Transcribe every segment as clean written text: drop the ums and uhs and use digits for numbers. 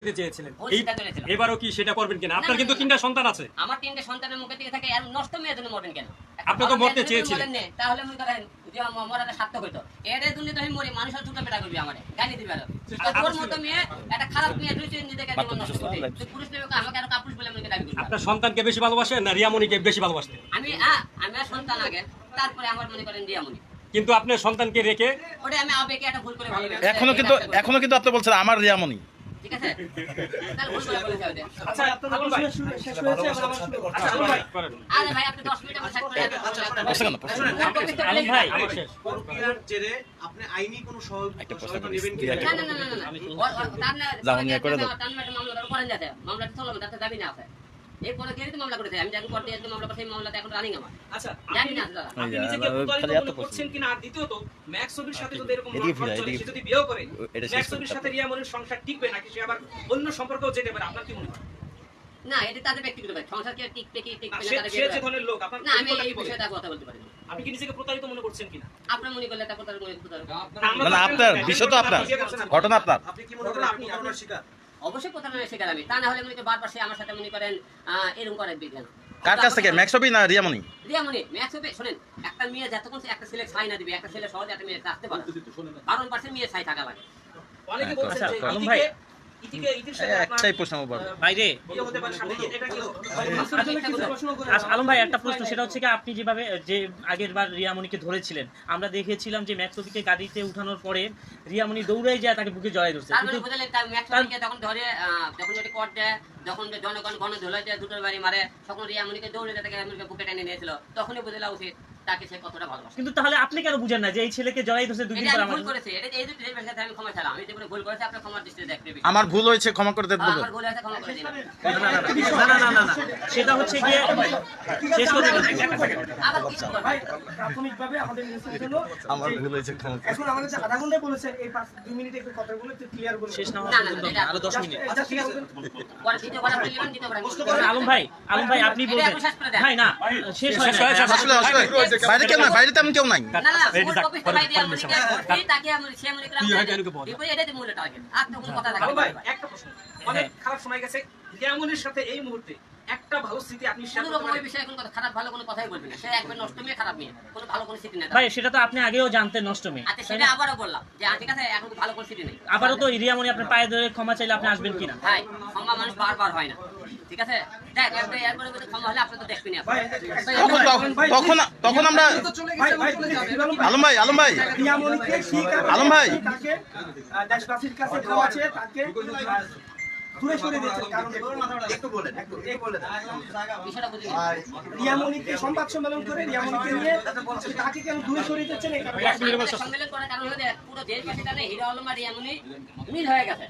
চেয়েছিলেন এবারও কি সেটা করবেন কিনা? আপনার কিন্তু তিনটা সন্তান আছে। আমার তিনটা সন্তানের মুখে থেকে থাকে আর নষ্ট মেয়ের জন্য মরবেন কেন? আপনি তো মরতে চেয়েছিলেন, তাহলে মনে করেন যে মরাটা সার্থক হইতো। এর দুনিয়া তো আমি মরি, মানুষ আর দুটো পেটা করবি আমারে গালি দিবে। তোর মতো মেয়ে একটা খারাপ মেয়ে দুই তিন নিজেকে জীবন নষ্ট করে তুই পুরুষ মেয়েকে আমাকে আর কাপুরুষ বলে মনে দাবি করবি। আপনার সন্তানকে বেশি ভালোবাসেন না রিয়ামণিকে বেশি ভালোবাসতেন? আমি আর সন্তান আগে, তারপরে আমার মনে করেন রিয়ামণি। কিন্তু আপনার সন্তানকে রেখে ওটা আমি আবেগে একটা ভুল করে ভালোবাসি। এখনো কিন্তু আপনি বলছেন আমার রিয়ামণি। ঠিক আছে, তাহলে ভুল করে বলেছে ওটা। আচ্ছা আপনার ভাই শেষ হয়েছে আবার ভাই করেন। আরে ভাই আপনি 10 মিনিট আমার সাথে করে আলম ভাই আমার শেষ প্রক্রিয়ার জেরে আপনি আইনি কোনো সহায়তা নেবেন কি? না জামিন করে দাও। মামলাটা করেন যাতে মামলাটা চলবে, তাতে দাবি না আছে। এরপরে কে মামলা করেছে? আমি যখন কোর্টে এসে মামলা করছি, মামলাটা এখন রানিং আমার। আচ্ছা জানি না দাদা আপনি নিজেকে প্রতারিত মনে করছেন কিনা? আর দ্বিতীয়ত ম্যাক্স ছবির সাথে যদি এরকম ঘটনা চলে, সে যদি বিয়ে করে ম্যাক্স ছবির সাথে রিয়ামণির সংসার টিকবে নাকি সে আবার অন্য সম্পর্কেও যেতে পারে? আপনার কি মনে হয়? না, এটা তাদের ব্যক্তিগত ব্যাপার। সংসার কি টিকবে কি টিকবে না সে তাদের যে ধরনের লোক আপনার না, আমি এই বিষয়টা কথা বলতে পারি না। আপনি কি নিজেকে প্রতারিত মনে করছেন কিনা? আপনার মনে করলে এটা কথা মনে করতে পারবেন। না আপনার বিষয় তো আপনার ঘটনা আপনার। আপনি কি মনে করেন আপনি ঘটনার শিকার? অবশ্যই কথা নয় শিকার আমি। তা না হলে মনে করি বারবার সে আমার সাথে মনে করেন এরকম করে বিজ্ঞান। কার কাছ থেকে ম্যাক্সবি না রিয়ামণি? রিয়ামণি ম্যাক্স হবে। শুনেন, একটা মেয়ে যতক্ষণ একটা ছেলে ছাই না দিবে, একটা ছেলে সহজে একটা মেয়ে আসতে পারে। 12% মেয়ে ছাই থাকা লাগে। অনেকে বলছেন যে আলম ভাই ইতির সাথে একটাই প্রশ্ন বল বাইরে বিয়ে হতে পারে সামনে, এটা কি আলম ভাই একটা প্রশ্ন, সেটা হচ্ছে কি আপনি যেভাবে যে আগের বার রিয়ামণিকে ধরেছিলেন, আমরা দেখেছিলাম যে ম্যাক্সবিকে গাড়িতে উঠানোর পরে রিয়ামণি দৌড়াই যায় তাকে বুকে জড়াই ধরছে। তারপরে বুঝলেন তার ম্যাক্সকে তখন ধরে যখন যদি কোর্ট দেয়, যখন জনগণ গণ ধুলাই দেয়, দুটোর বাড়ি মারে, তখন রিয়ামণিকে দৌড়ে তাকে আমেরিকা বুকে টেনে নিয়েছিল। তখনই বুঝলা উচিত তাকে সে কতটা ভালোবাসে। কিন্তু তাহলে আপনি কেন বুঝেন না যে এই ছেলেকে জড়াই ধরছে দুই দিন পর? ভুল করেছে, এটা এই দুটো জিনিসের সাথে আমি ক্ষমা চাইলাম। আমি যেগুলো ভুল করেছি আপনার ক্ষমার দৃষ্টিতে দেখতে হবে। আমার ভুল হয়েছে, ক্ষমা করে দেন বলুন। আমার ভুল আছে, ক্ষমা করে দিন। না সেটা হচ্ছে গিয়ে শেষ করে আবার কিছু করবে। প্রাথমিকভাবে আমাদের মেসেজ হলো আমার ভুল হয়েছে, ক্ষমা করে এখন আমাদের যে আধা ঘন্টায় বলেছেন এই 2 মিনিটে একটু কথাগুলো একটু ক্লিয়ার বলুন। শেষ না না, হওয়া না, পর্যন্ত এটা- আরো 10 মিনিট। আচ্ছা ঠিক আছে, পরে দ্বিতীয় কথা বললেন, দ্বিতীয় কথা আলম ভাই আপনি এটা বলবেন এখন শেষ করে দেন। ভাই না শেষ হয় না। আসলে বাইরে কেউ নাই, বাইরে তেমন কেউ নাই। না না ফুল কপি সবাই দিয়ে আমরা এই তাকে আমরা সে মনে করি আমরা এটাতে মূল্য টার্গেট আর তো কোনো কথা আলম থাকবে ভাই একটা প্রশ্ন, অনেক খারাপ সময় গেছে, রিয়ামণির সাথে এই মুহূর্তে একটা ভালো স্মৃতি আপনি শেয়ার কোনো করতে রকম পারেন? বিষয়ে এখন কথা খারাপ ভালো কোনো কথাই বলবে না। সে একবার নষ্ট মেয়ে, খারাপ মেয়ে, কোনো ভালো কোনো স্মৃতি নেই। ভাই সেটা তো আপনি আগেও জানতেন নষ্ট মেয়ে, আচ্ছা সেটা আবারও বললাম যে ঠিক আছে এখন তো ভালো কোনো স্মৃতি নেই। আবারও তো রিয়ামণি আপনার পায়ে ধরে ক্ষমা চাইলে আপনি আসবেন কিনা? ভাই ক্ষমা মানুষ বারবার হয় না, ঠিক আছে? দেখ এরপরে যদি ক্ষমা হলে আপনি তো দেখবেন না। তখন আমরা ভাই ভাই আলম ভাই রিয়ামণিকে ঠিক আলম ভাই। তাকে দেশবাসীর কাছে ক্ষমা চেয়ে তাকে দূরে সরে দিয়েছেন। কারণ একটু বলেন, একটু বলে দেন। বিষয়টা বুঝি রিয়ামণিকে সংবাদ সম্মেলন করে রিয়ামণিকে নিয়ে তাকে কেন দূরে সরিয়ে দিচ্ছেন এই কারণে। সম্মেলন করার কারণ হলো যে পুরো দেশবাসী জানে হিরো আলম আর রিয়ামণি মিল হয়ে গেছে।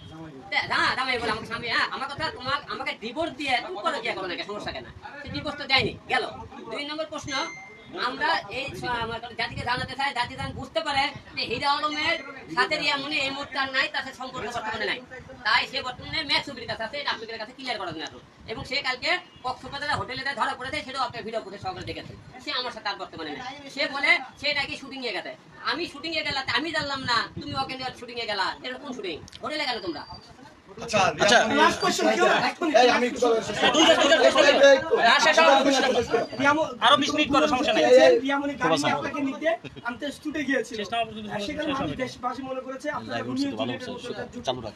দাঁড়া বলে আমাকে স্বামী আমার কথা আমাকে ডিভোর্স দিয়ে তুমি করে দিয়ে করো নাকি, সমস্যা কেন? সে ডিভোর্স তো দেয়নি, গেল। 2 নম্বর প্রশ্ন, আমরা এই জাতিকে জানাতে চাই, জাতি যেন বুঝতে পারে যে হিরো আলমের সাথে রিয়ামণি এই মুহূর্তে আর নাই, তার সাথে সম্পর্ক বর্তমানে নাই। তাই সে বর্তমানে ম্যাক্স ছবির কাছে আছে, এটা আপনাদের কাছে ক্লিয়ার করার জন্য। এবং সে কালকে কক্সবাজার হোটেলে ধরা পড়েছে, সেটাও আপনার ভিডিও করে সকালে দেখেছে। সে আমার সাথে আর বর্তমানে নেই। সে বলে সে নাকি শুটিং এ গেছে। আমি শুটিং এ গেলাম, আমি জানলাম না তুমি ওকে নিয়ে শুটিং এ গেলা। এটা কোন শুটিং? হোটেলে গেল তোমরা? আচ্ছা লাস্ট কোশ্চেন কি আরো 20 মিনিট করে সমস্যা নাই। রিয়ামণি গাড়ি নিয়ে আপনাকে নিতে আনতে স্টুডিও গিয়েছিল। সেখানে মানুষ দেশবাসী মনে করেছে আপনারা রোমিও জুলিয়েটের মতো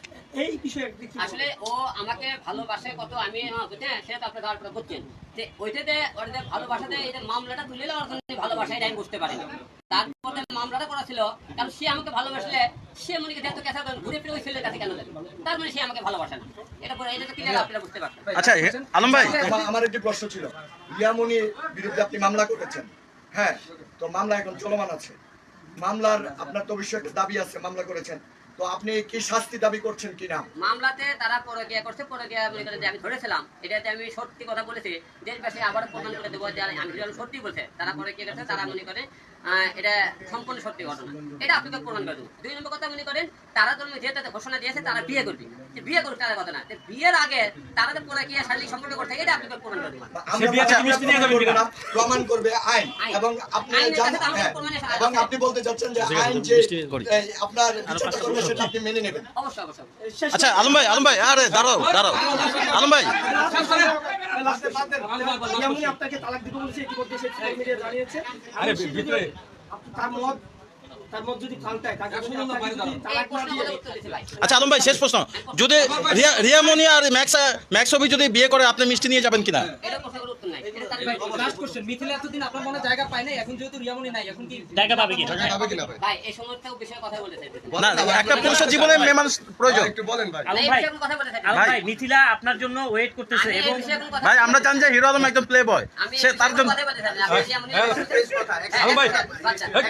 এই বিষয়ে একটু আসলে ও আমাকে ভালোবাসে কত আমি বুঝছেন, সেটা তো আপনারা তারপরে বুঝছেন যে ওইটাতে ওদের ভালোবাসাতে এই যে মামলাটা তুলে দেওয়ার জন্য ভালোবাসা, এটা আমি বুঝতে পারিনি। তারপরে মামলাটা করা ছিল কারণ সে আমাকে ভালোবাসলে সে মনে দেখতো কেসা ঘুরে ফিরে ওই ছেলের কাছে কেন যাবে, তার মানে সে আমাকে ভালোবাসে না। এটা পরে এটা তো ক্লিয়ার আপনারা বুঝতে পারছেন। আচ্ছা আলম ভাই, আমার একটি প্রশ্ন ছিল, রিয়ামণির বিরুদ্ধে আপনি মামলা করেছেন, হ্যাঁ, তো মামলা এখন চলমান আছে। মামলার আপনার তো অবশ্যই একটা দাবি আছে, মামলা করেছেন, তো আপনি কি শাস্তি দাবি করছেন কিনা? মামলাতে তারা পরকিয়া করছে, পরকিয়া মনে করে যে আমি ধরেছিলাম, এটাতে আমি সত্যি কথা বলেছি। দেশবাসী আবার প্রমাণ করে দেবো যে আমি সত্যি বলছে তারা পরকিয়া করছে, তারা মনে করে এটা সম্পূর্ণ সত্যি ঘটনা। এটা আপনাকে প্রমাণ করে দেবো। 2 নম্বর কথা মনে করেন তারা যেহেতু ঘোষণা দিয়েছে তারা বিয়ে করবে, যে বিয়ে করুক তাদের কথা না, যে বিয়ের আগে তারা যে পরে কি শারীরিক সম্পর্ক করতে এটা আপনি প্রমাণ করে দিবেন। প্রমাণ করবে আইন, এবং আপনি আইনের জানেন, কাছে তো আমাদের হ্যাঁ, প্রমাণের এবং আপনি বলতে চাচ্ছেন যে আইন যে আপনার বিচারটা করবে সেটা আপনি মেনে নেবেন। অবশ্যই অবশ্যই। আচ্ছা আলম ভাই আরে দাঁড়াও আলম ভাই রিয়ামনি আপনাকে তালাক দিতে বলেছে, ইতিমধ্যে সে সোশ্যাল মিডিয়ায় জানিয়েছে। তার মত যদি পাল্টায় তাকে যদি এই তালাক না প্রশ্নের দিয়ে উত্তর দিতে ভাই। আচ্ছা আলম ভাই শেষ প্রশ্ন, যদি রিয়ামনি আর ম্যাক্স ছবি যদি বিয়ে করে আপনি মিষ্টি নিয়ে যাবেন কিনা? এটা প্রশ্নের উত্তর নাই, এটা তার লাস্ট কোশ্চেন, মিথিলা এতদিন আপনার মনে জায়গা পায় না, এখন যেহেতু রিয়ামনি নাই, এখন কি জায়গা পাবে কি? ভাই এই সমস্ত বিষয়ে কথা বলতে চাইতেছি না একটা পুরুষের জীবনে মেয়ে মানুষ প্রয়োজন। আলম এই ভাই বিষয়ে কোনো কথা বলতে চাইতেছি আলম ভাই মিথিলা আপনার জন্য ওয়েট করতেছে আমি এই এবং বিষয়ে কোনো কথা ভাই আমরা জানি যে হিরো আলম একজন প্লে বয়, আমি সে তার জন্য কথা বলতে চাই না, আপনি যেমন আলম ভাই বাচ্চা ভাই